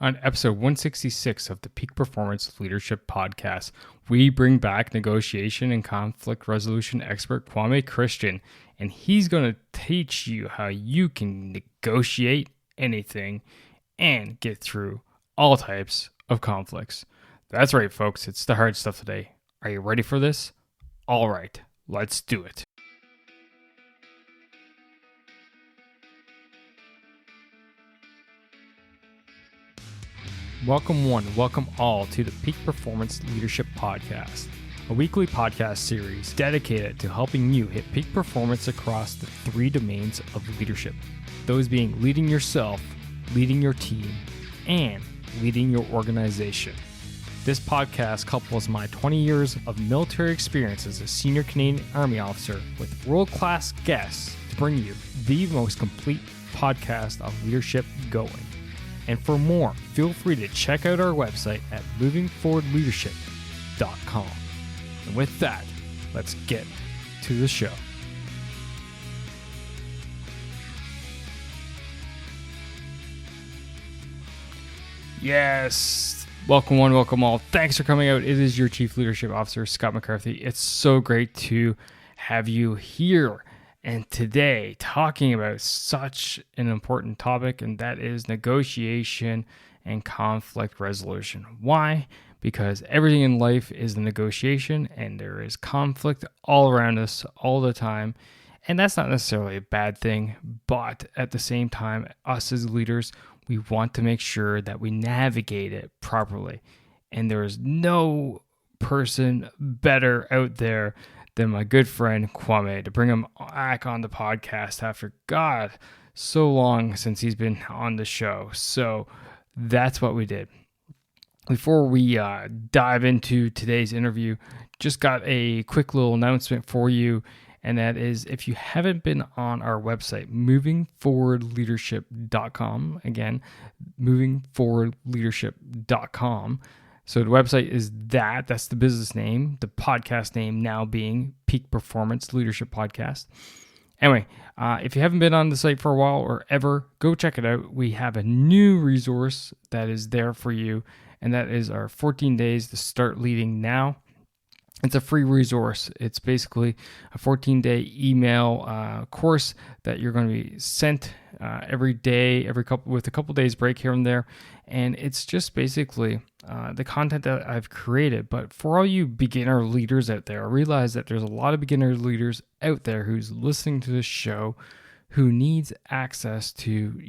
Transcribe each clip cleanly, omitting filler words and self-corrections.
On episode 166 of the Peak Performance Leadership Podcast, we bring back negotiation and conflict resolution expert Kwame Christian, and he's going to teach you how you can negotiate anything and get through all types of conflicts. That's right, folks. It's the hard stuff today. Are you ready for this? All right, let's do it. Welcome one, welcome all to the Peak Performance Leadership Podcast, a weekly podcast series dedicated to helping you hit peak performance across the three domains of leadership, those being leading yourself, leading your team, and leading your organization. This podcast couples my 20 years of military experience as a senior Canadian Army officer with world-class guests to bring you the most complete podcast of leadership going. And for more, feel free to check out our website at movingforwardleadership.com. And with that, let's get to the show. Yes, welcome one, welcome all. Thanks for coming out. It is your Chief Leadership Officer, Scott McCarthy. It's so great to have you here. And today, talking about such an important topic, and that is negotiation and conflict resolution. Why? Because everything in life is a negotiation, and there is conflict all around us all the time. And that's not necessarily a bad thing, but at the same time, us as leaders, we want to make sure that we navigate it properly. And there is no person better out there than my good friend Kwame to bring him back on the podcast after, God, so long since he's been on the show. So that's what we did. Before we dive into today's interview, just got a quick little announcement for you, and that is if you haven't been on our website, movingforwardleadership.com, again, movingforwardleadership.com. So the website is that's the business name, the podcast name now being Peak Performance Leadership Podcast. Anyway, if you haven't been on the site for a while or ever, go check it out. We have a new resource that is there for you, and that is our 14 days to start leading now. It's a free resource. It's basically a 14-day email course that you're going to be sent every day, with a couple days break here and there. And it's just basically the content that I've created. But for all you beginner leaders out there, I realize that there's a lot of beginner leaders out there who's listening to this show who needs access to,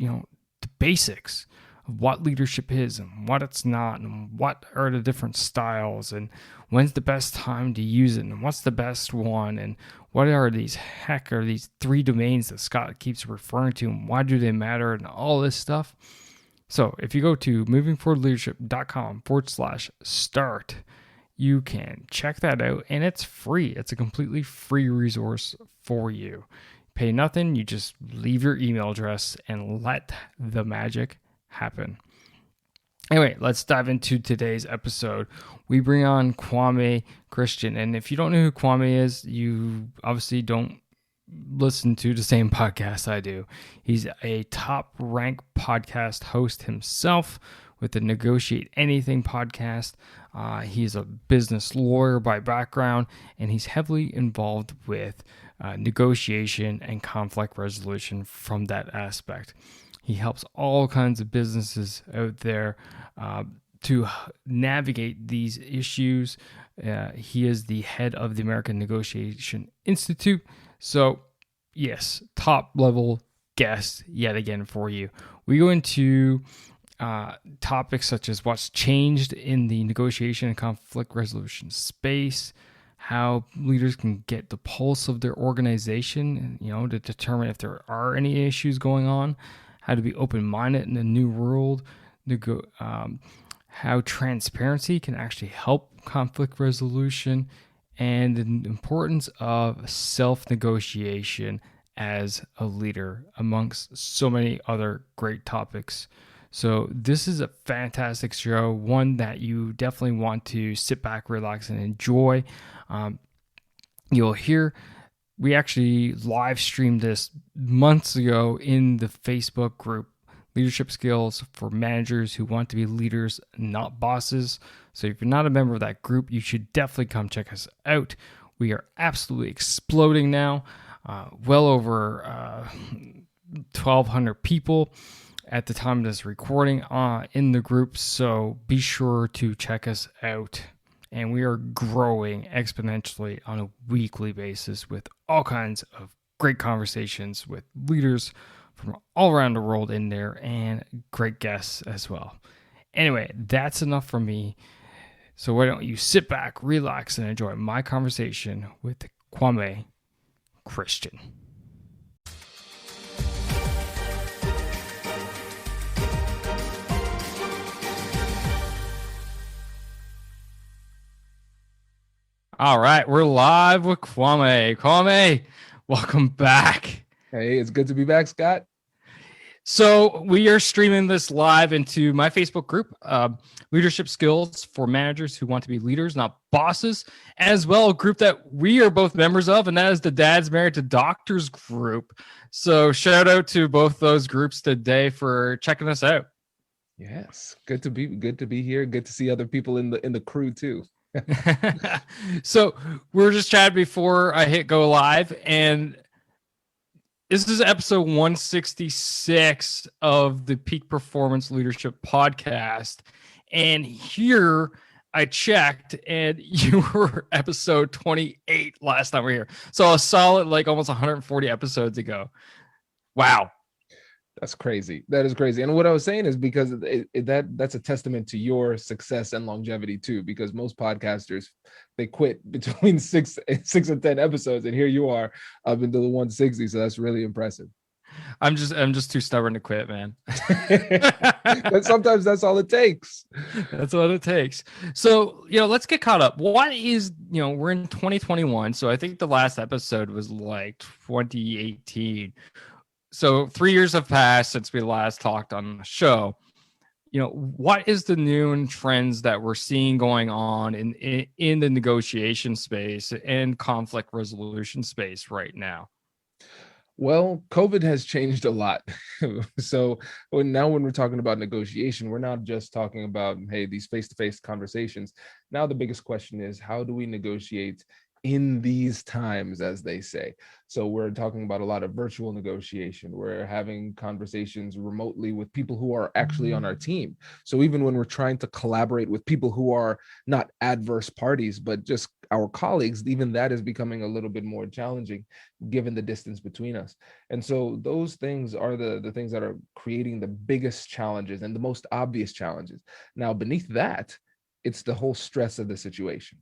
the basics of what leadership is and what it's not, and what are the different styles, and when's the best time to use it, and what's the best one, and what are these three domains that Scott keeps referring to, and why do they matter, and all this stuff. So if you go to movingforwardleadership.com/start, you can check that out, and it's free. It's a completely free resource for you. Pay nothing. You just leave your email address and let the magic happen. Anyway, let's dive into today's episode. We bring on Kwame Christian. And if you don't know who Kwame is, you obviously don't listen to the same podcast I do. He's a top-ranked podcast host himself with the Negotiate Anything podcast. He's a business lawyer by background, and he's heavily involved with negotiation and conflict resolution from that aspect. He helps all kinds of businesses out there to navigate these issues. He is the head of the American Negotiation Institute. So, yes, top level guest yet again for you. We go into topics such as what's changed in the negotiation and conflict resolution space, how leaders can get the pulse of their organization, to determine if there are any issues going on, how to be open-minded in the new world, how transparency can actually help conflict resolution, and the importance of self-negotiation as a leader, amongst so many other great topics. So this is a fantastic show, one that you definitely want to sit back, relax, and enjoy. You'll hear we actually live streamed this months ago in the Facebook group, leadership skills for managers who want to be leaders, not bosses. So if you're not a member of that group, you should definitely come check us out. We are absolutely exploding now, well over 1,200 people at the time of this recording in the group. So be sure to check us out. And we are growing exponentially on a weekly basis with all kinds of great conversations with leaders from all around the world in there and great guests as well. Anyway, that's enough from me. So why don't you sit back, relax, and enjoy my conversation with Kwame Christian. All right, we're live with Kwame. Kwame, welcome back. Hey, it's good to be back, Scott. So we are streaming this live into my Facebook group, Leadership Skills for Managers Who Want to Be Leaders, Not Bosses, as well a group that we are both members of, and that is the Dads Married to Doctors group. So shout out to both those groups today for checking us out. Yes, good to be here. Good to see other people in the crew too. So we were just chatting before I hit go live, and this is episode 166 of the Peak Performance Leadership Podcast. And here I checked, and you were episode 28 last time we were here. So a solid, like almost 140 episodes ago. Wow. That's crazy. That is crazy. And what I was saying is because that's a testament to your success and longevity too, because most podcasters, they quit between six and 10 episodes. And here you are up into the 160. So that's really impressive. I'm just too stubborn to quit, man. But sometimes that's all it takes. That's what it takes. So, let's get caught up. What is, we're in 2021. So I think the last episode was like 2018. So 3 years have passed since we last talked on the show. What is the new trends that we're seeing going on in the negotiation space and conflict resolution space right now? Well, COVID has changed a lot. So now when we're talking about negotiation, we're not just talking about, hey, these face-to-face conversations. Now the biggest question is, how do we negotiate in these times, as they say? So we're talking about a lot of virtual negotiation. We're having conversations remotely with people who are actually on our team. So even when we're trying to collaborate with people who are not adverse parties, but just our colleagues, even that is becoming a little bit more challenging given the distance between us. And so those things are the things that are creating the biggest challenges and the most obvious challenges. Now, beneath that, it's the whole stress of the situation.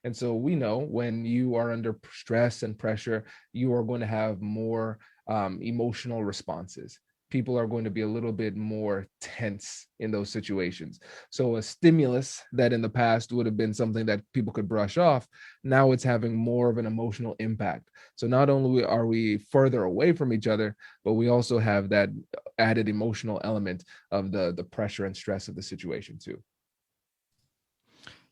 And so we know when you are under stress and pressure, you are going to have more emotional responses. People are going to be a little bit more tense in those situations. So a stimulus that in the past would have been something that people could brush off, now it's having more of an emotional impact. So not only are we further away from each other, but we also have that added emotional element of the pressure and stress of the situation too.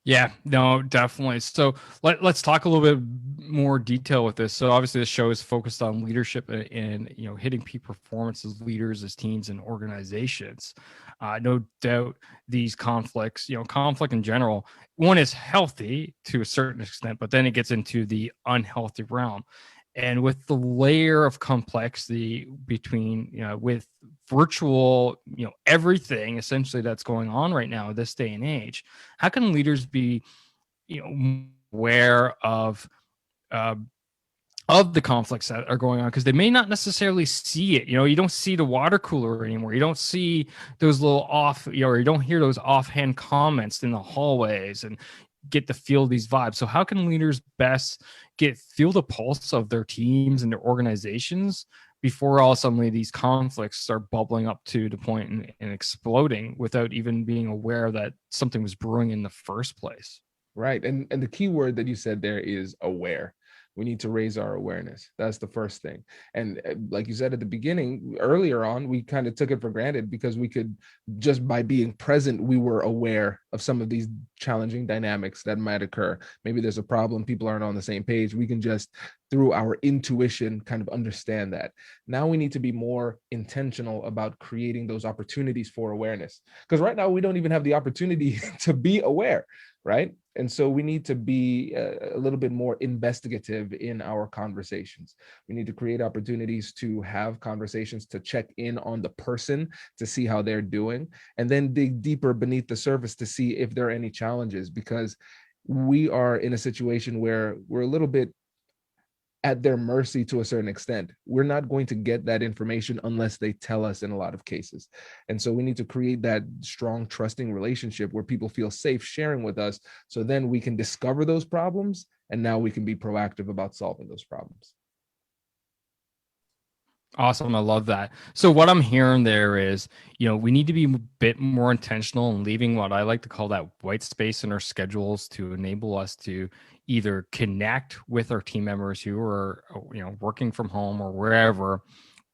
Yeah, no, definitely. So let's talk a little bit more detail with this. So obviously the show is focused on leadership and hitting peak performance as leaders, as teams and organizations. No doubt these conflicts, conflict in general, one is healthy to a certain extent, but then it gets into the unhealthy realm. And with the layer of complexity between, with virtual, everything essentially that's going on right now, this day and age, how can leaders be, aware of the conflicts that are going on? Because they may not necessarily see it. You don't see the water cooler anymore. You don't see those little or you don't hear those offhand comments in the hallways and get to feel these vibes. So how can leaders best feel the pulse of their teams and their organizations before all suddenly these conflicts start bubbling up to the point and exploding without even being aware that something was brewing in the first place? Right. And the key word that you said there is aware. We need to raise our awareness. That's the first thing. And like you said at the beginning, earlier on, we kind of took it for granted because we could, just by being present, we were aware of some of these challenging dynamics that might occur. Maybe there's a problem, people aren't on the same page. We can just, through our intuition, kind of understand that. Now we need to be more intentional about creating those opportunities for awareness. Because right now we don't even have the opportunity to be aware, right? And so we need to be a little bit more investigative in our conversations. We need to create opportunities to have conversations, to check in on the person, to see how they're doing, and then dig deeper beneath the surface to see if there are any challenges, because we are in a situation where we're a little bit at their mercy to a certain extent. We're not going to get that information unless they tell us in a lot of cases. And so we need to create that strong, trusting relationship where people feel safe sharing with us. So then we can discover those problems, and now we can be proactive about solving those problems. Awesome. I love that. So what I'm hearing there is, we need to be a bit more intentional and leaving what I like to call that white space in our schedules to enable us to either connect with our team members who are, working from home or wherever,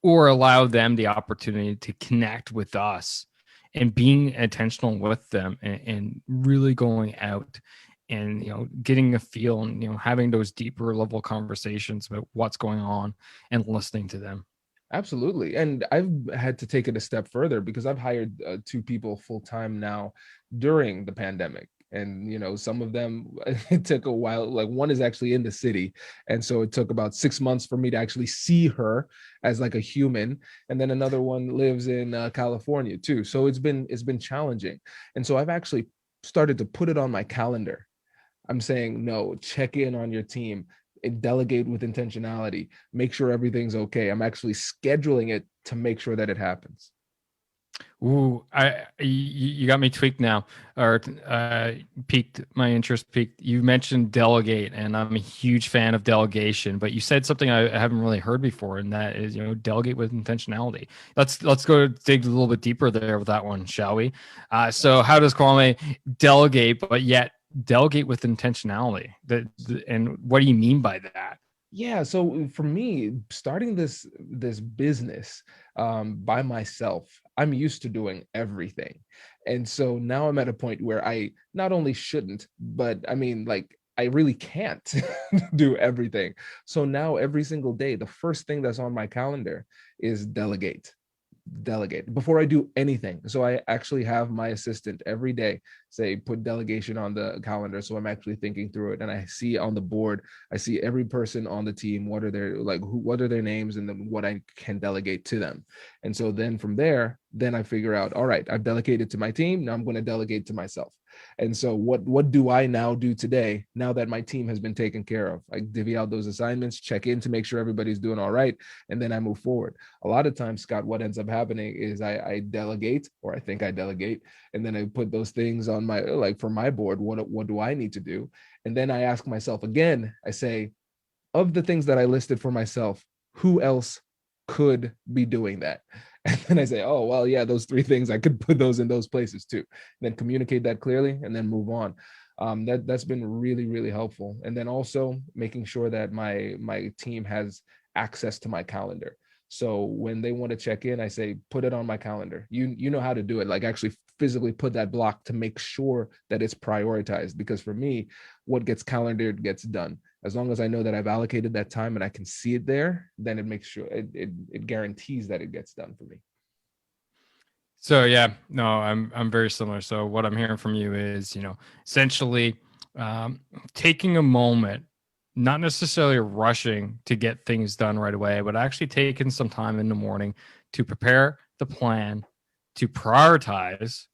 or allow them the opportunity to connect with us and being intentional with them and really going out and, getting a feel and, having those deeper level conversations about what's going on and listening to them. Absolutely. And I've had to take it a step further because I've hired 2 people full time now during the pandemic. And, some of them, it took a while. Like, one is actually in the city. And so it took about 6 months for me to actually see her as like a human. And then another one lives in California too. So it's been challenging. And so I've actually started to put it on my calendar. I'm saying, no, check in on your team, delegate with intentionality, make sure everything's okay. I'm actually scheduling it to make sure that it happens. Ooh, you got me tweaked now, or piqued my interest. Peaked. You mentioned delegate, and I'm a huge fan of delegation. But you said something I haven't really heard before, and that is, delegate with intentionality. Let's go dig a little bit deeper there with that one, shall we? So, how does Kwame delegate, but yet delegate with intentionality? And what do you mean by that? Yeah, so for me, starting this business by myself, I'm used to doing everything. And so now I'm at a point where I not only shouldn't, but I mean, like, I really can't do everything. So now every single day, the first thing that's on my calendar is delegate before I do anything. So I actually have my assistant every day say, put delegation on the calendar. So I'm actually thinking through it, and I see on the board, I see every person on the team, what are their, like, what are their names, and then what I can delegate to them. And so then from there, then I figure out, all right, I've delegated to my team. Now I'm going to delegate to myself. And so what do I now do today, now that my team has been taken care of? I divvy out those assignments, check in to make sure everybody's doing all right, and then I move forward. A lot of times, Scott, what ends up happening is I delegate, or I think I delegate, and then I put those things on my, like, for my board, what do I need to do? And then I ask myself again, I say, of the things that I listed for myself, who else could be doing that? And then I say, oh, well, yeah, those 3 things, I could put those in those places too. And then communicate that clearly and then move on. That's been really, really helpful. And then also making sure that my team has access to my calendar. So when they want to check in, I say, put it on my calendar. You know how to do it, like actually physically put that block to make sure that it's prioritized. Because for me, what gets calendared gets done. As long as I know that I've allocated that time and I can see it there, then it makes sure it guarantees that it gets done for me. So yeah, no, I'm very similar. So what I'm hearing from you is, essentially taking a moment, not necessarily rushing to get things done right away, but actually taking some time in the morning to prepare the plan, to prioritize,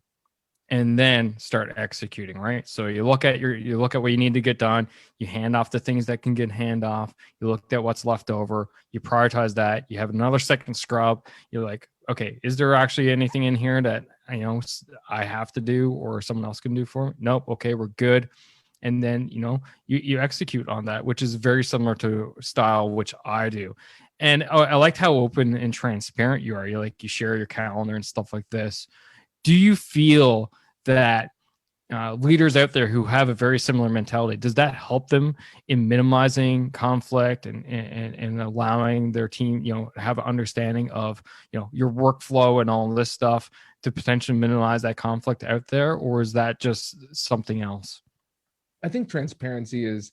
and then start executing, right? So you look at what you need to get done, you hand off the things that can get hand off, you look at what's left over, you prioritize that, you have another second scrub, you're like, okay, is there actually anything in here that I have to do or someone else can do for me? Nope. Okay, we're good. And then you execute on that, which is very similar to style which I do. And I liked how open and transparent you are. You share your calendar and stuff like this. Do you feel that leaders out there who have a very similar mentality, does that help them in minimizing conflict and allowing their team, have an understanding of, your workflow and all this stuff to potentially minimize that conflict out there, or is that just something else? I think transparency is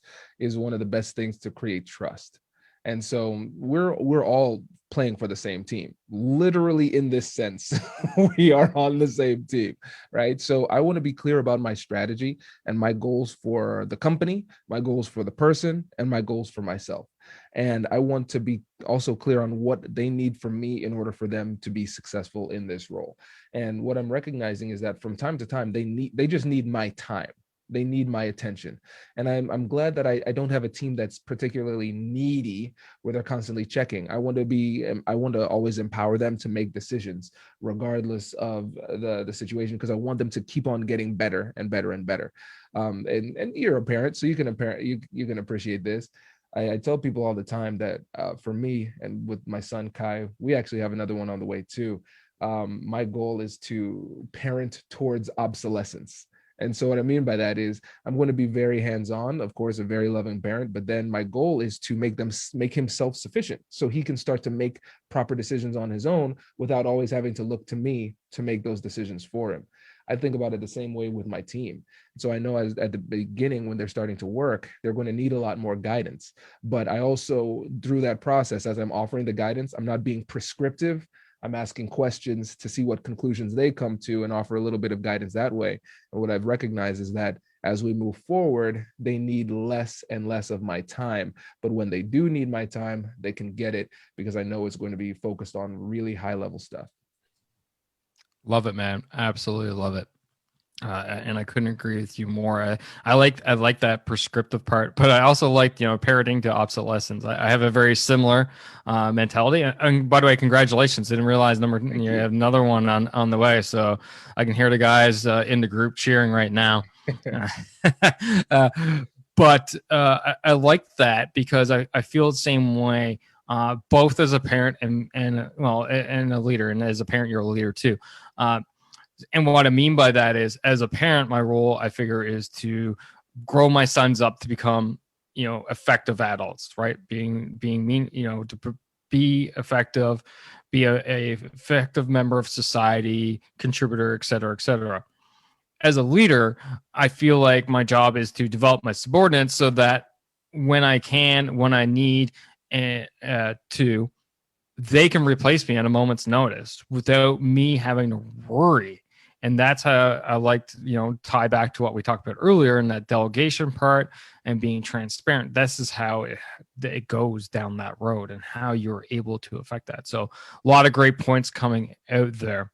one of the best things to create trust. And so we're all playing for the same team. Literally in this sense, we are on the same team, right? So I want to be clear about my strategy and my goals for the company, my goals for the person, and my goals for myself. And I want to be also clear on what they need from me in order for them to be successful in this role. And what I'm recognizing is that from time to time, they just need my time. They need my attention. And I'm glad that I don't have a team that's particularly needy where they're constantly checking. I want to always empower them to make decisions regardless of the situation, because I want them to keep on getting better and better and better. And you're a parent, so you can appreciate this. I tell people all the time that for me and with my son Kai, we actually have another one on the way too. My goal is to parent towards obsolescence. And so what I mean by that is I'm going to be very hands-on, of course, a very loving parent, but then my goal is to make him self-sufficient so he can start to make proper decisions on his own without always having to look to me to make those decisions for him. I think about it the same way with my team. So I know at the beginning when they're starting to work, they're going to need a lot more guidance. But I also, through that process, as I'm offering the guidance, I'm not being prescriptive. I'm asking questions to see what conclusions they come to and offer a little bit of guidance that way. And what I've recognized is that as we move forward, they need less and less of my time. But when they do need my time, they can get it because I know it's going to be focused on really high level stuff. Love it, man. Absolutely love it. And I couldn't agree with you more. I like that prescriptive part, but I also like, parroting to obsolescence. I have a very similar mentality. And by the way, congratulations! Didn't realize Thank you you. have another one on the way. So I can hear the guys in the group cheering right now. uh, but I like that because I feel the same way. Both as a parent and a leader, and as a parent, you're a leader too. And what I mean by that is, as a parent, my role, I figure, is to grow my sons up to become, effective adults, right? Being mean, to be effective, be a effective member of society, contributor, et cetera, et cetera. As a leader, I feel like my job is to develop my subordinates so that when I need to, they can replace me at a moment's notice without me having to worry. And that's how I like to, tie back to what we talked about earlier in that delegation part and being transparent. This is how it goes down that road and how you're able to affect that. So a lot of great points coming out there.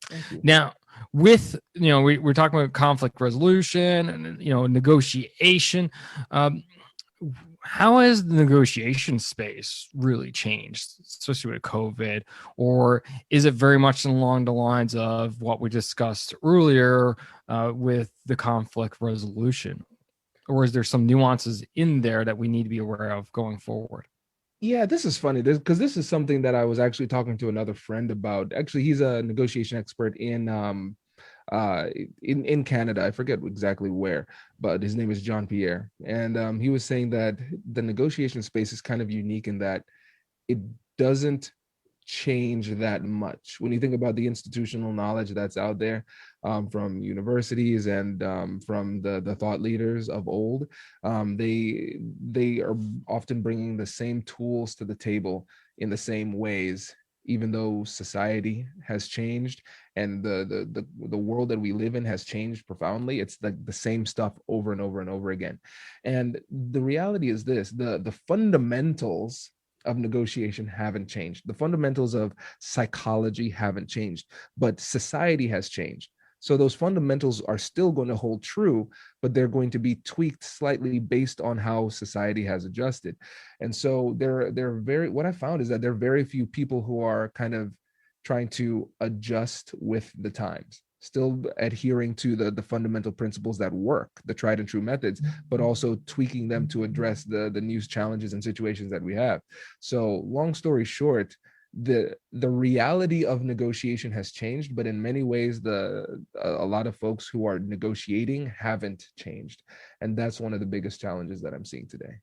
Thank you. Now, with, we're talking about conflict resolution and, negotiation. Um, how has the negotiation space really changed, especially with COVID? Or is it very much along the lines of what we discussed earlier with the conflict resolution? Or is there some nuances in there that we need to be aware of going forward? Yeah, this is funny because this is something that I was actually talking to another friend about. Actually, he's a negotiation expert uh in Canada. I forget exactly where, but his name is John Pierre. And he was saying that the negotiation space is kind of unique in that it doesn't change that much when you think about the institutional knowledge that's out there, from universities and from the thought leaders of old. They are often bringing the same tools to the table in the same ways, even though society has changed and the world that we live in has changed profoundly. It's the same stuff over and over and over again. And the reality is this: the fundamentals of negotiation haven't changed. The fundamentals of psychology haven't changed, but society has changed. So those fundamentals are still going to hold true, but they're going to be tweaked slightly based on how society has adjusted. And so what I found is that there are very few people who are kind of trying to adjust with the times, still adhering to the fundamental principles that work, the tried and true methods, but also tweaking them to address the new challenges and situations that we have. So long story short, the reality of negotiation has changed, but in many ways a lot of folks who are negotiating haven't changed. And that's one of the biggest challenges that I'm seeing today.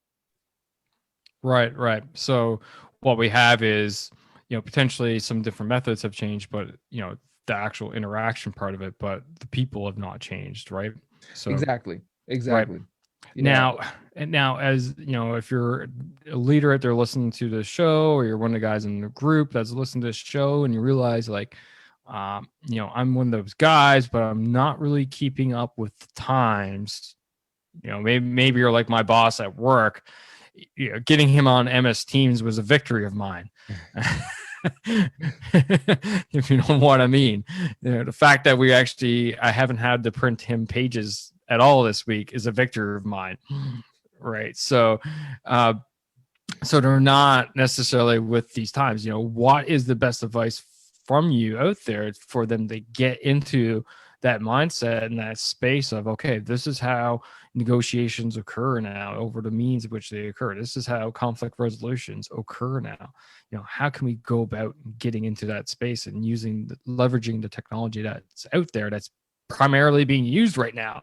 Right, right. So what we have is, potentially some different methods have changed, but the actual interaction part of it, but the people have not changed, right? So Exactly. right. Exactly. Yeah. Now, as you know, if you're a leader out there listening to the show, or you're one of the guys in the group that's listening to this show, and you realize like, I'm one of those guys, but I'm not really keeping up with the times. Maybe you're like my boss at work. Getting him on MS Teams was a victory of mine. If you know what I mean. The fact that I haven't had to print him pages at all this week is a victory of mine. Right. So they're not necessarily with these times. What is the best advice from you out there for them to get into that mindset and that space of, okay, this is how negotiations occur now over the means of which they occur. This is how conflict resolutions occur now. How can we go about getting into that space and leveraging the technology that's out there that's primarily being used right now?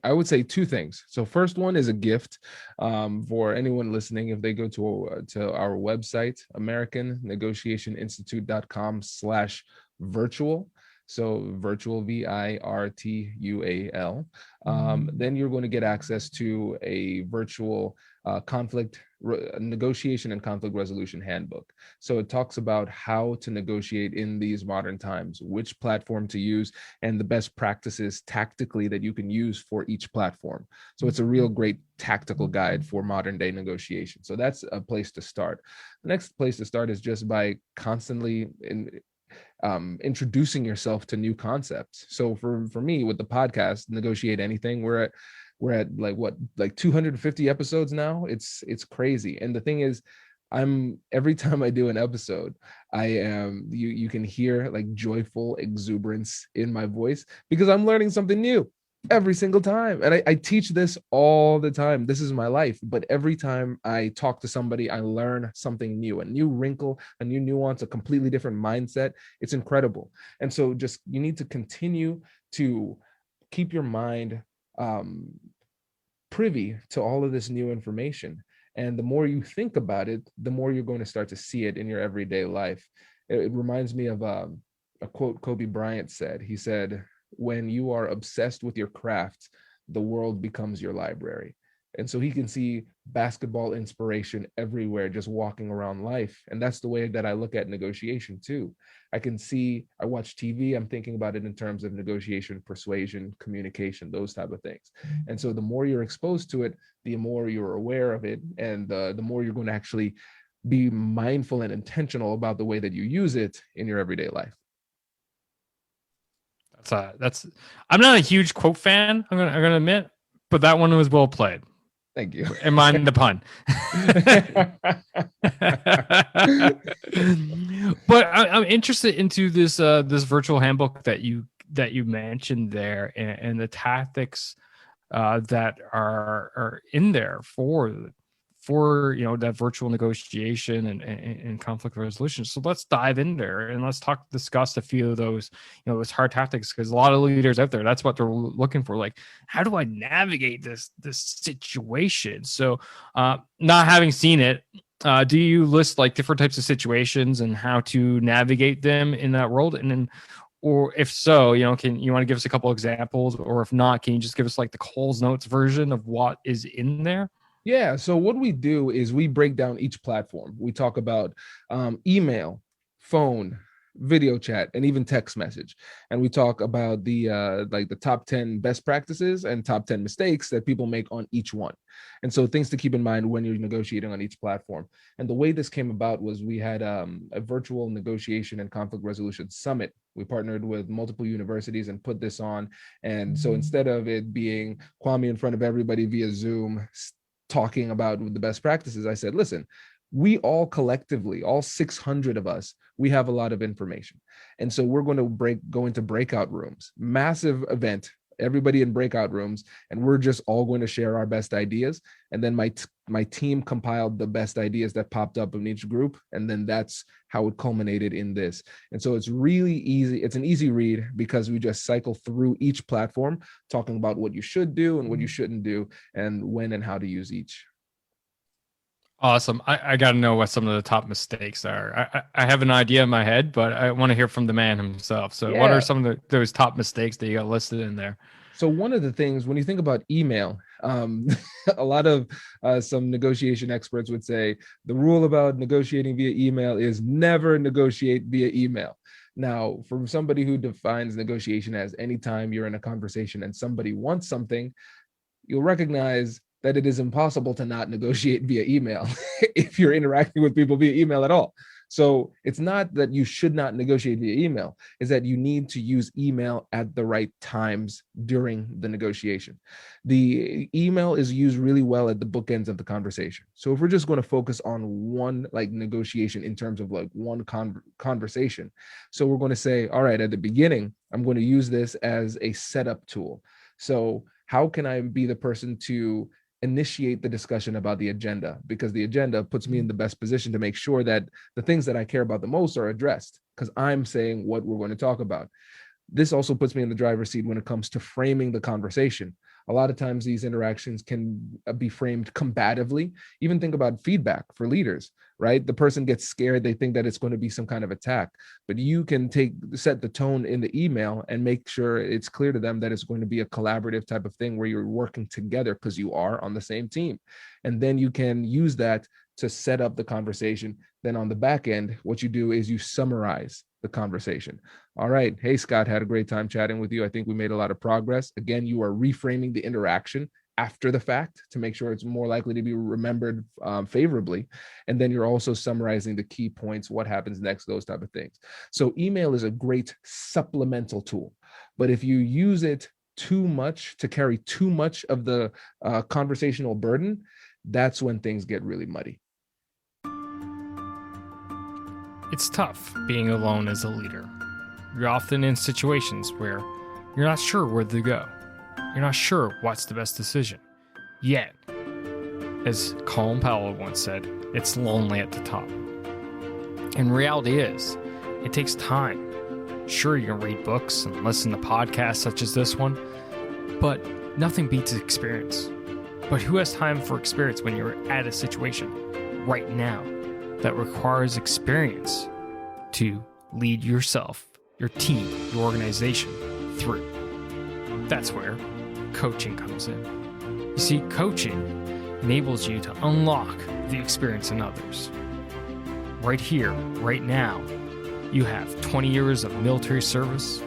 I would say two things. So first one is a gift for anyone listening. If they go to our website, americannegotiationinstitute.com/virtual. So virtual, virtual, then you're going to get access to a virtual negotiation and conflict resolution handbook. So it talks about how to negotiate in these modern times, which platform to use, and the best practices tactically that you can use for each platform. So it's a real great tactical guide for modern day negotiation. So that's a place to start. The next place to start is just by constantly introducing yourself to new concepts. So for me with the podcast, Negotiate Anything, we're at like 250 episodes now. It's crazy. And the thing is, every time I do an episode, I am you can hear like joyful exuberance in my voice because I'm learning something new every single time. And I teach this all the time. This is my life. But every time I talk to somebody, I learn something new, a new wrinkle, a new nuance, a completely different mindset. It's incredible. And so just you need to continue to keep your mind privy to all of this new information. And the more you think about it, the more you're going to start to see it in your everyday life. It reminds me of a quote Kobe Bryant said. He said, when you are obsessed with your craft, the world becomes your library. And so he can see basketball inspiration everywhere, just walking around life. And that's the way that I look at negotiation too. I watch TV, I'm thinking about it in terms of negotiation, persuasion, communication, those type of things. And so the more you're exposed to it, the more you're aware of it, and the more you're going to actually be mindful and intentional about the way that you use it in your everyday life. I'm not a huge quote fan, I'm gonna admit, but that one was well played. Thank you. And mind the pun. But I'm interested into this virtual handbook that you mentioned there, and the tactics that are in there for that virtual negotiation and conflict resolution. So let's dive in there and let's discuss a few of those those hard tactics, because a lot of leaders out there, that's what they're looking for. Like, how do I navigate this situation? So not having seen it, do you list like different types of situations and how to navigate them in that world? And then, or if so, can you want to give us a couple examples, or if not, can you just give us like the Coles Notes version of what is in there? Yeah. So what we do is we break down each platform. We talk about email, phone, video chat, and even text message. And we talk about the top 10 best practices and top 10 mistakes that people make on each one. And so things to keep in mind when you're negotiating on each platform. And the way this came about was we had a virtual negotiation and conflict resolution summit. We partnered with multiple universities and put this on. And so instead of it being Kwame in front of everybody via Zoom, talking about the best practices, I said, listen, we all collectively, all 600 of us, we have a lot of information. And so we're going to go into breakout rooms, massive event, everybody in breakout rooms, and we're just all going to share our best ideas. And then my team compiled the best ideas that popped up in each group, and then that's how it culminated in this. And so it's really easy. It's an easy read because we just cycle through each platform, talking about what you should do and what you shouldn't do, and when and how to use each. Awesome. I got to know what some of the top mistakes are. I have an idea in my head, but I want to hear from the man himself. So, what are Yeah. some of those top mistakes that you got listed in there? So one of the things when you think about email, a lot of some negotiation experts would say the rule about negotiating via email is never negotiate via email. Now, from somebody who defines negotiation as anytime you're in a conversation and somebody wants something, you'll recognize that it is impossible to not negotiate via email if you're interacting with people via email at all. So it's not that you should not negotiate via email, is that you need to use email at the right times during the negotiation. The email is used really well at the bookends of the conversation. So if we're just going to focus on one like negotiation in terms of like one conversation, so we're going to say, all right, at the beginning, I'm going to use this as a setup tool. So how can I be the person to initiate the discussion about the agenda? Because the agenda puts me in the best position to make sure that the things that I care about the most are addressed because I'm saying what we're going to talk about. This also puts me in the driver's seat when it comes to framing the conversation. A lot of times these interactions can be framed combatively. Even think about feedback for leaders, right? The person gets scared. They think that it's going to be some kind of attack, but you can set the tone in the email and make sure it's clear to them that it's going to be a collaborative type of thing where you're working together because you are on the same team. And then you can use that to set up the conversation. Then on the back end, what you do is you summarize the conversation. All right. Hey, Scott, had a great time chatting with you. I think we made a lot of progress. Again, you are reframing the interaction after the fact to make sure it's more likely to be remembered favorably. And then you're also summarizing the key points, what happens next, those type of things. So email is a great supplemental tool. But if you use it too much to carry too much of the conversational burden, that's when things get really muddy. It's tough being alone as a leader. You're often in situations where you're not sure where to go. You're not sure what's the best decision. Yet, as Colin Powell once said, it's lonely at the top. And reality is, it takes time. Sure, you can read books and listen to podcasts such as this one, but nothing beats experience. But who has time for experience when you're at a situation right now that requires experience to lead yourself, your team, your organization through? That's where coaching comes in. You see, coaching enables you to unlock the experience in others. Right here, right now, you have 20 years of military service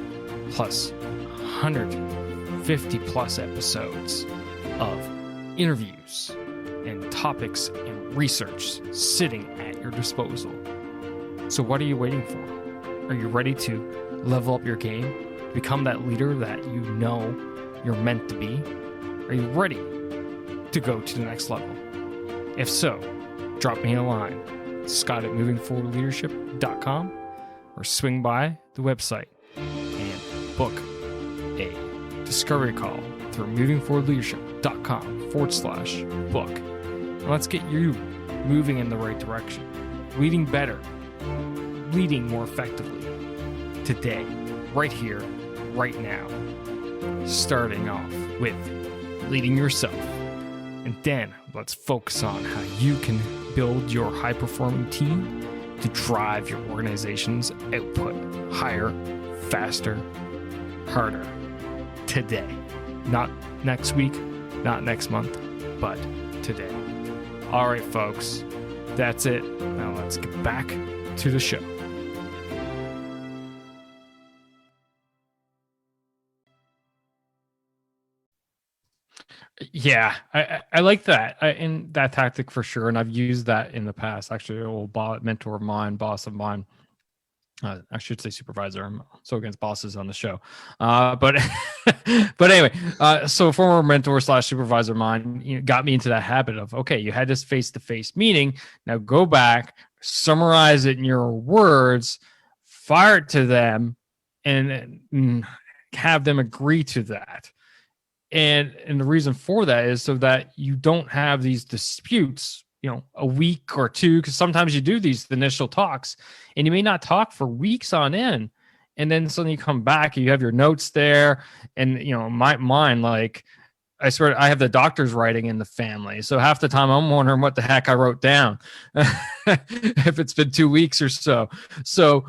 plus 150 plus episodes of interviews and topics and research sitting at your disposal. So what are you waiting for? Are you ready to level up your game? Become that leader that you know you're meant to be? Are you ready to go to the next level? If so, drop me a line, scott@movingforwardleadership.com, or swing by the website and book a discovery call through movingforwardleadership.com/book. And let's get you moving in the right direction, leading better, leading more effectively today, right here, right now. Starting off with leading yourself. And then let's focus on how you can build your high-performing team to drive your organization's output higher, faster, harder today. Not next week, not next month, but today. All right, folks, that's it. Now let's get back to the show. Yeah, I like that and that tactic for sure, and I've used that in the past. Actually, an old mentor of mine, boss of mine, I should say supervisor. I'm so against bosses on the show, but but anyway, so former mentor / supervisor of mine, got me into that habit of, okay, you had this face-to-face meeting. Now go back, summarize it in your words, fire it to them, and have them agree to that. And the reason for that is so that you don't have these disputes, a week or two, because sometimes you do these initial talks and you may not talk for weeks on end. And then suddenly you come back, you have your notes there. And, mine, like, I swear I have the doctor's writing in the family. So half the time I'm wondering what the heck I wrote down if it's been 2 weeks or so. So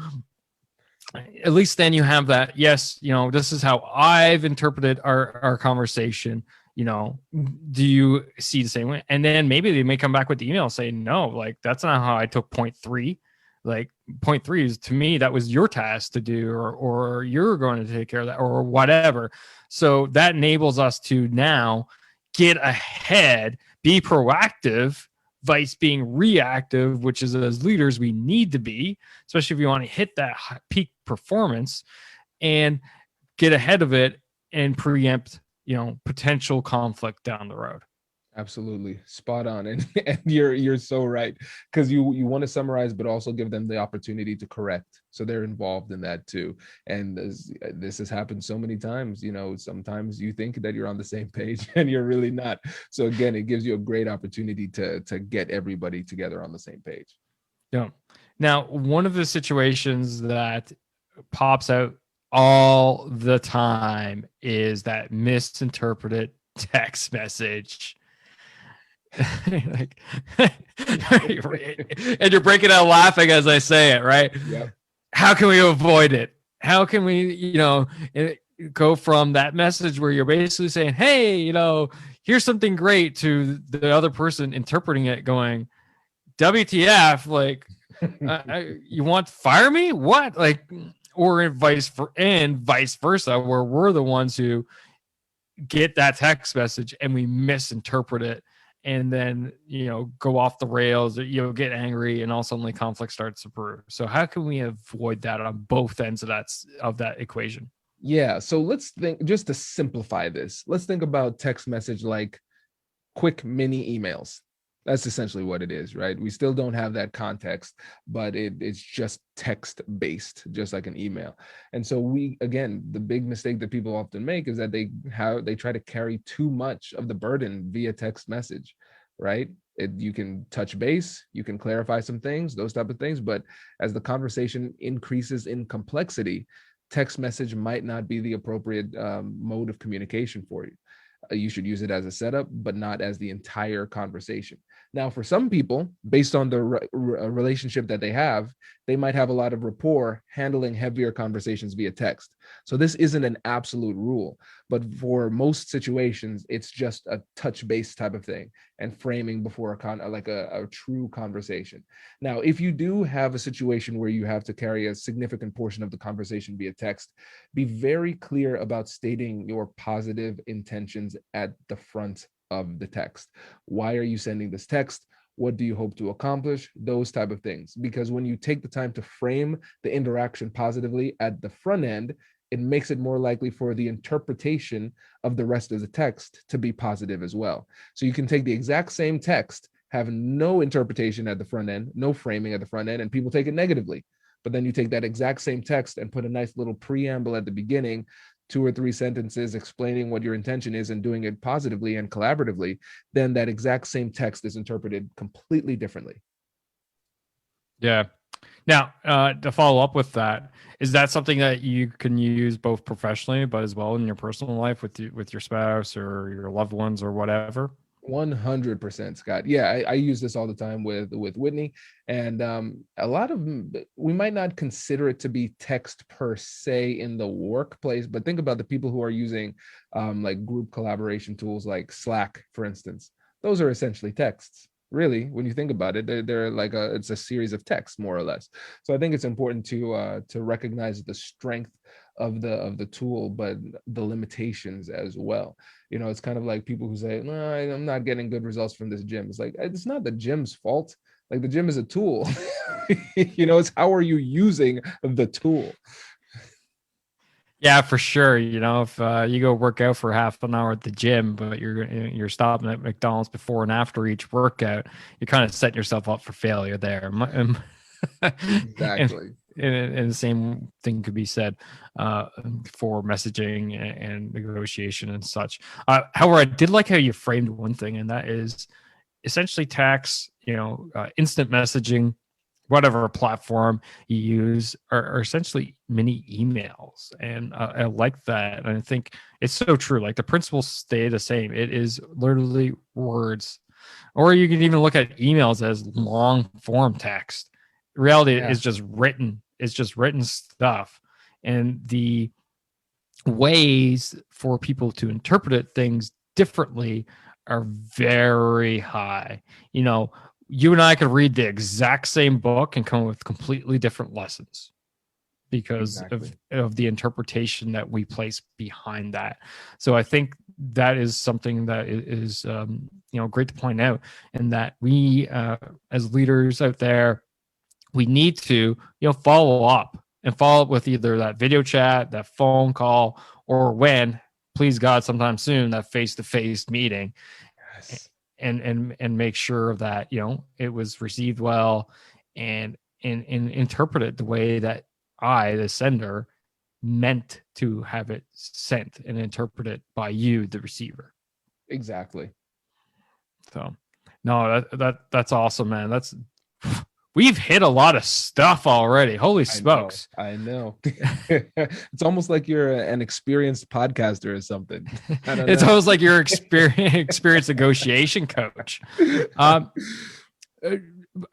at least then you have that, yes, this is how I've interpreted our conversation. Do you see the same way? And then maybe they may come back with the email saying, no, like that's not how I took point three. Like point three is, to me, that was your task to do, or you're going to take care of that, or whatever. So that enables us to now get ahead, be proactive, vice being reactive, which is, as leaders we need to be, especially if you want to hit that peak performance, and get ahead of it and preempt potential conflict down the road. Absolutely spot on, and you're so right, because you want to summarize but also give them the opportunity to correct, so they're involved in that too. And this has happened so many times. Sometimes you think that you're on the same page and you're really not. So again, it gives you a great opportunity to get everybody together on the same page. Yeah. Now, one of the situations that pops out all the time is that misinterpreted text message. Like, and you're breaking out laughing as I say it, right? Yep. How can we avoid it? How can we, go from that message where you're basically saying, hey, here's something great, to the other person interpreting it going, WTF, like, you want to fire me? What? Like, or vice versa, where we're the ones who get that text message and we misinterpret it, and then go off the rails, get angry, and all suddenly conflict starts to brew. So how can we avoid that on both ends of that equation? Yeah, so let's think, just to simplify this, let's think about text message like quick mini emails. That's essentially what it is, right? We still don't have that context, but it's just text based, just like an email. And so again, the big mistake that people often make is that they try to carry too much of the burden via text message, right? You can touch base, you can clarify some things, those type of things, but as the conversation increases in complexity, text message might not be the appropriate mode of communication for you. You should use it as a setup, but not as the entire conversation. Now, for some people, based on the relationship that they have, they might have a lot of rapport handling heavier conversations via text. So this isn't an absolute rule, but for most situations, it's just a touch base type of thing and framing before a true conversation. Now, if you do have a situation where you have to carry a significant portion of the conversation via text, be very clear about stating your positive intentions at the front of the text. Why are you sending this text? What do you hope to accomplish? Those type of things. Because when you take the time to frame the interaction positively at the front end, it makes it more likely for the interpretation of the rest of the text to be positive as well. So you can take the exact same text, have no interpretation at the front end, no framing at the front end, and people take it negatively. But then you take that exact same text and put a nice little preamble at the beginning, 2 or 3 sentences explaining what your intention is and doing it positively and collaboratively, then that exact same text is interpreted completely differently. Yeah. Now, to follow up with that, is that something that you can use both professionally, but as well in your personal life with your spouse or your loved ones or whatever? 100%, Scott. Yeah, I use this all the time with Whitney, and a lot of we might not consider it to be text per se in the workplace, but think about the people who are using like group collaboration tools like Slack, for instance. Those are essentially texts. Really, when you think about it, they're like it's a series of texts, more or less. So I think it's important to recognize the strength of the tool, but the limitations as well. It's kind of like people who say, no, I'm not getting good results from this gym. It's like, it's not the gym's fault. Like, the gym is a tool. It's how are you using the tool? Yeah, for sure. If you go work out for half an hour at the gym, but you're stopping at McDonald's before and after each workout, you're kind of setting yourself up for failure there. Exactly. And the same thing could be said for messaging and negotiation and such. However, I did like how you framed one thing, and that is essentially tax, instant messaging whatever platform you use are essentially mini emails. And I like that. And I think it's so true. Like the principles stay the same. It is literally words. Or you can even look at emails as long form text. Reality is just written. It's just written stuff. And the ways for people to interpret things differently are very high. You know, you and I could read the exact same book and come up with completely different lessons because of the interpretation that we place behind that. So I think that is something that is great to point out, and that we as leaders out there, we need to follow up with either that video chat, that phone call, or when, please God, sometime soon, that face-to-face meeting. Yes. And make sure that it was received well and interpreted the way that I, the sender, meant to have it sent and interpreted by you, the receiver. Exactly. So no, that's awesome, man. We've hit a lot of stuff already. Holy smokes. I know. It's almost like you're an experienced podcaster or something. It's almost like you're experienced negotiation coach.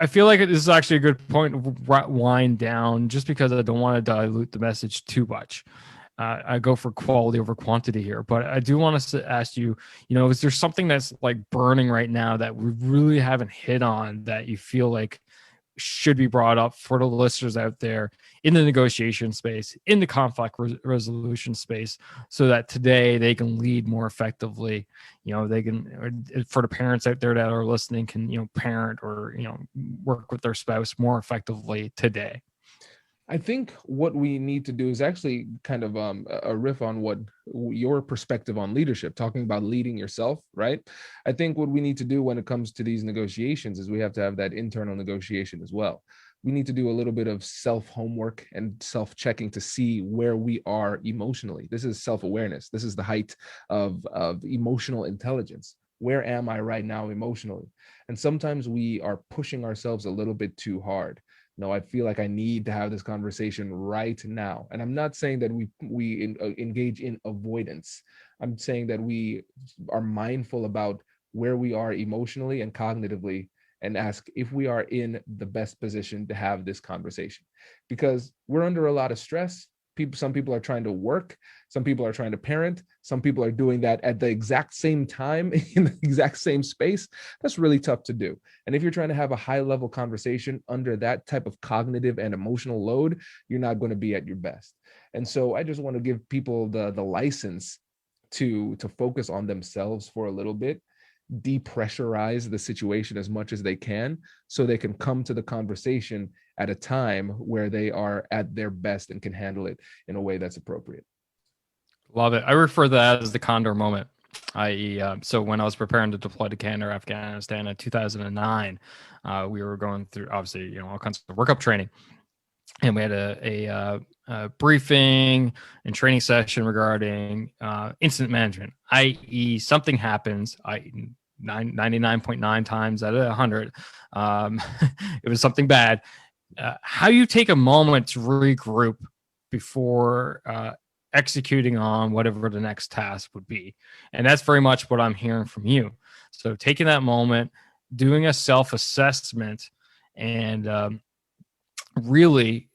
I feel like this is actually a good point to wind down, just because I don't want to dilute the message too much. I go for quality over quantity here, but I do want to ask you, is there something that's like burning right now that we really haven't hit on that you feel like should be brought up for the listeners out there in the negotiation space, in the conflict resolution space, so that today they can lead more effectively? They can, for the parents out there that are listening, can, parent or, work with their spouse more effectively today. I think what we need to do is actually kind of a riff on what your perspective on leadership, talking about leading yourself, right? I think what we need to do when it comes to these negotiations is we have to have that internal negotiation as well. We need to do a little bit of self-homework and self-checking to see where we are emotionally. This is self-awareness. This is the height of emotional intelligence. Where am I right now emotionally? And sometimes we are pushing ourselves a little bit too hard. No, I feel like I need to have this conversation right now. And I'm not saying that we engage in avoidance. I'm saying that we are mindful about where we are emotionally and cognitively, and ask if we are in the best position to have this conversation. Because we're under a lot of stress. Some people are trying to work, some people are trying to parent, some people are doing that at the exact same time in the exact same space. That's really tough to do. And if you're trying to have a high level conversation under that type of cognitive and emotional load, you're not going to be at your best. And so I just want to give people the license to focus on themselves for a little bit, depressurize the situation as much as they can, so they can come to the conversation at a time where they are at their best and can handle it in a way that's appropriate. Love it. I refer to that as the Condor moment, i.e., so when I was preparing to deploy to Canada or Afghanistan in 2009, we were going through, obviously, all kinds of workup training. And we had a briefing and training session regarding incident management, i.e., something happens, 99.9 times out of 100, it was something bad. How you take a moment to regroup before executing on whatever the next task would be. And that's very much what I'm hearing from you. So taking that moment, doing a self-assessment, and really,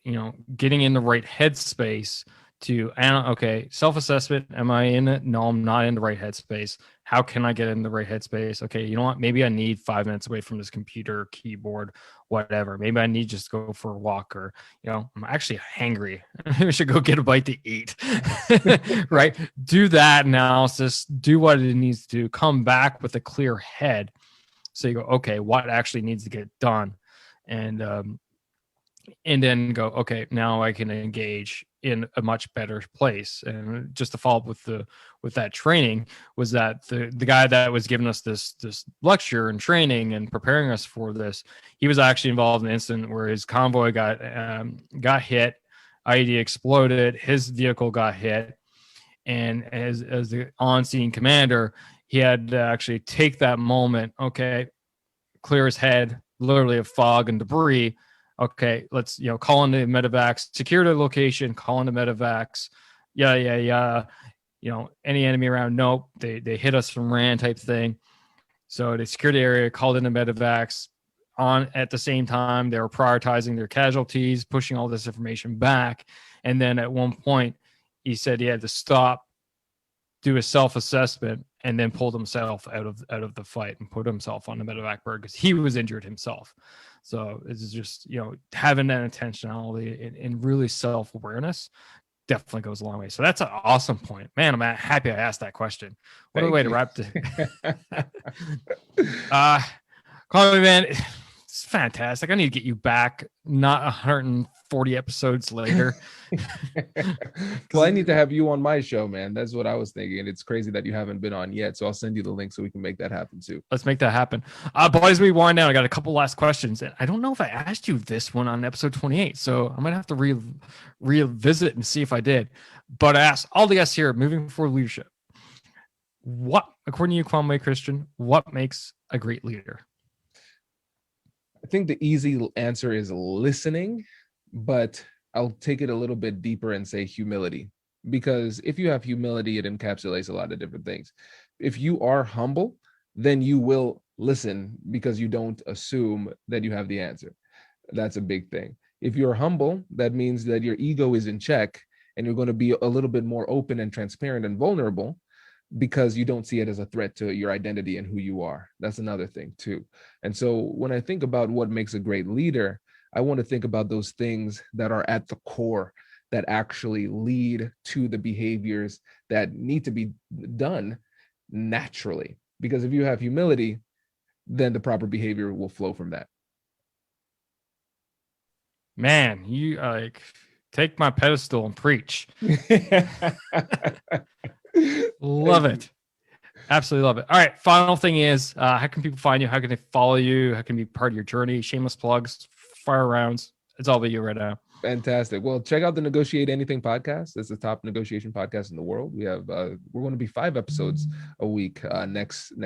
getting in the right headspace to, okay, self-assessment. Am I in it? No, I'm not in the right headspace. How can I get in the right headspace? Okay, you know what? Maybe I need 5 minutes away from this computer, keyboard, whatever. Maybe I need just to go for a walk, or, I'm actually hangry. Maybe I should go get a bite to eat, right? Do that analysis, do what it needs to do, come back with a clear head. So you go, okay, what actually needs to get done? And then go, okay, now I can engage in a much better place. And just to follow up with that training, was that the guy that was giving us this lecture and training and preparing us for this, he was actually involved in an incident where his convoy got hit, IED exploded, his vehicle got hit, and as the on-scene commander, he had to actually take that moment, okay, clear his head, literally of fog and debris. Okay, let's, call in the medevacs, secure the location, call in the medevacs. Yeah. Any enemy around? Nope. They hit us from RAN type thing. So they secured the area, called in the medevacs. On at the same time, they were prioritizing their casualties, pushing all this information back. And then at one point, he said he had to stop, do a self-assessment, and then pulled himself out of the fight and put himself on the medevac bird because he was injured himself. So it's just, having that intentionality and really self-awareness definitely goes a long way. So that's an awesome point, man. I'm happy I asked that question. What a way to wrap it. Kwame, man, it's fantastic. I need to get you back, not 140 episodes later. Well, I need to have you on my show, man. That's what I was thinking. And it's crazy that you haven't been on yet. So I'll send you the link so we can make that happen too. Let's make that happen. Boys, we wind down. I got a couple last questions. And I don't know if I asked you this one on episode 28. So I might have to revisit and see if I did. But I asked all the guests here, moving forward leadership. What, according to you, Kwame Christian, what makes a great leader? I think the easy answer is listening, but I'll take it a little bit deeper and say humility, because if you have humility, it encapsulates a lot of different things. If you are humble, then you will listen because you don't assume that you have the answer. That's a big thing. If you're humble, that means that your ego is in check and you're going to be a little bit more open and transparent and vulnerable because you don't see it as a threat to your identity and who you are. That's another thing too. And so when I think about what makes a great leader, I want to think about those things that are at the core that actually lead to the behaviors that need to be done naturally. Because if you have humility, then the proper behavior will flow from that. Man, you take my pedestal and preach. Love it. Absolutely love it. All right. Final thing is, how can people find you? How can they follow you? How can they be part of your journey? Shameless plugs, fire rounds. It's all about you right now. Fantastic. Well, check out the Negotiate Anything podcast. It's the top negotiation podcast in the world. We have we're going to be 5 episodes a week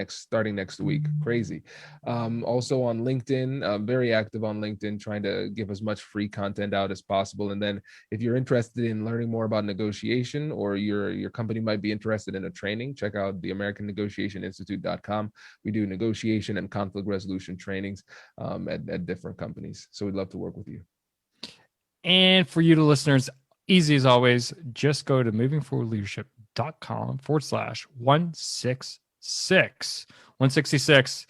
starting next week. Crazy. Also on LinkedIn, very active on LinkedIn, trying to give as much free content out as possible. And then if you're interested in learning more about negotiation, or your company might be interested in a training, check out the AmericanNegotiationInstitute.com. We do negotiation and conflict resolution trainings at different companies. So we'd love to work with you. And for you, the listeners, easy as always, just go to movingforwardleadership.com/166. 166.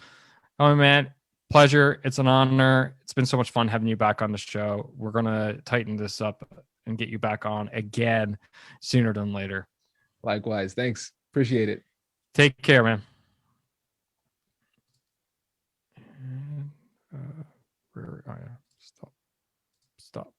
Oh, man, pleasure. It's an honor. It's been so much fun having you back on the show. We're going to tighten this up and get you back on again sooner than later. Likewise. Thanks. Appreciate it. Take care, man. Stop.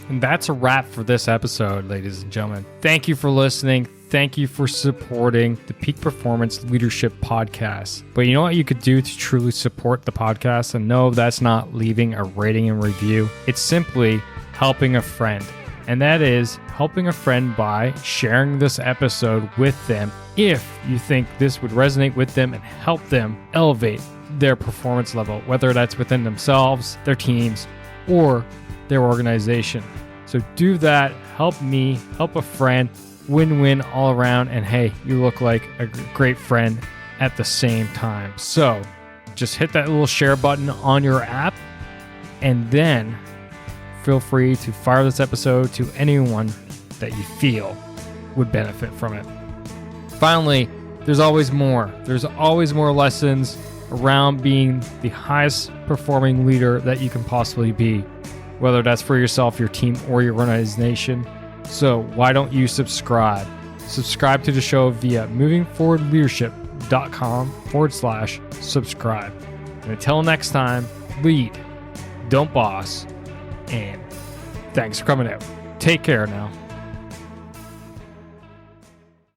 And that's a wrap for this episode, ladies and gentlemen. Thank you for listening. Thank you for supporting the Peak Performance Leadership Podcast. But you know what you could do to truly support the podcast? And no, that's not leaving a rating and review. It's simply helping a friend. And that is helping a friend by sharing this episode with them if you think this would resonate with them and help them elevate their performance level, whether that's within themselves, their teams, or their organization. So do that. Help me, help a friend, win-win all around. And hey, you look like a great friend at the same time. So just hit that little share button on your app, and then feel free to fire this episode to anyone that you feel would benefit from it. Finally, there's always more. There's always more lessons around being the highest performing leader that you can possibly be, whether that's for yourself, your team, or your organization. So why don't you subscribe? Subscribe to the show via movingforwardleadership.com/subscribe. And until next time, lead, don't boss, and thanks for coming out. Take care now.